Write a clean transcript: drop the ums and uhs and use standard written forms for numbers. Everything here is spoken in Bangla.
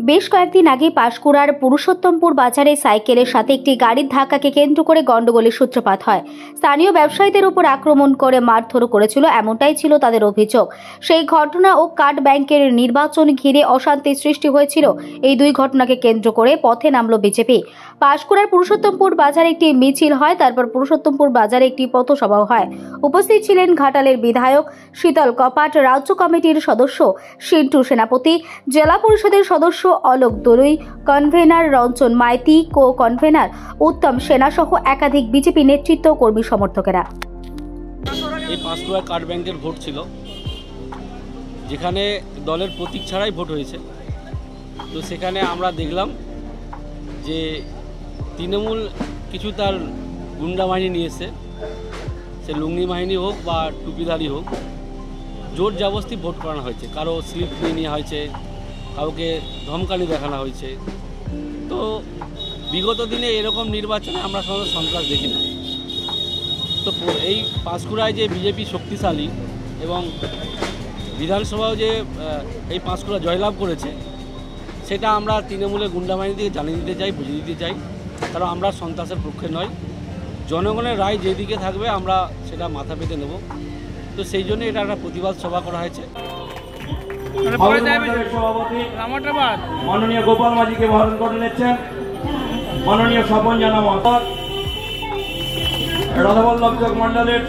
বেশ কয়েকদিন আগে পাঁশকুড়ার পুরুষোত্তমপুর বাজারে সাইকেলের সাথে একটি গাড়ির ধাক্কাকে কেন্দ্র করে গন্ডগোলের সূত্রপাত হয়। স্থানীয় ব্যবসায়ীদের উপর আক্রমণ করে মারধর করেছিল, এমনটাই ছিল তাদের অভিযোগ। সেই ঘটনা ও কার্ড ব্যাংকের নির্বাচন ঘিরে অশান্তির সৃষ্টি হয়েছিল। এই দুই ঘটনাকে কেন্দ্র করে পথে নামল বিজেপি। পাঁশকুড়ার পুরুষোত্তমপুর বাজারে একটি মিছিল হয়, তারপর পুরুষোত্তমপুর বাজারে একটি পথসভাও হয়। উপস্থিত ছিলেন ঘাটালের বিধায়ক শীতল কপাট, রাজ্য কমিটির সদস্য সিন্টু সেনাপতি, জেলা পরিষদের সদস্য Alok Dolui, convener Ranjan Maity, co convener Uttam Sena সহ একাধিক বিজেপি নেতৃত্ব কর্মী সমর্থকেরা। এই পাঁশকুড়া কার্ড ব্যাংকের ভোট ছিল, যেখানে দলের প্রতীক ছাড়াই ভোট হয়েছে। তো সেখানে আমরা দেখলাম যে তৃণমূল কিছু তার গুন্ডা বাহিনী নিয়েছে, সে লুঙ্গি বাহিনী হোক বা টুপিধারী হোক, জোর জবরদস্তি ভোট করানো হয়েছে। কারো স্লিপ নিয়ে নেওয়া হয়েছে, কাউকে ধমকানি দেখানো হয়েছে। তো বিগত দিনে এরকম নির্বাচনে আমরা সাধারণত সন্ত্রাস দেখি না। তো এই পাঁশকুড়ায় যে বিজেপি শক্তিশালী এবং বিধানসভাও যে এই পাঁশকুড়া জয়লাভ করেছে, সেটা আমরা তৃণমূলের গুন্ডা বাহিনী থেকে জানিয়ে দিতে চাই, বুঝিয়ে দিতে চাই। কারণ আমরা সন্ত্রাসের পক্ষে নয়, জনগণের রায় যেদিকে থাকবে আমরা সেটা মাথা পেতে নেব। তো সেই জন্য এটা একটা প্রতিবাদ সভা করা হয়েছে। মাননীয় গোপাল মাঝিকে বরণ করে নিচ্ছেন মাননীয় স্বপন জানা মহাশয়, রাধাবল্লভ মন্ডলের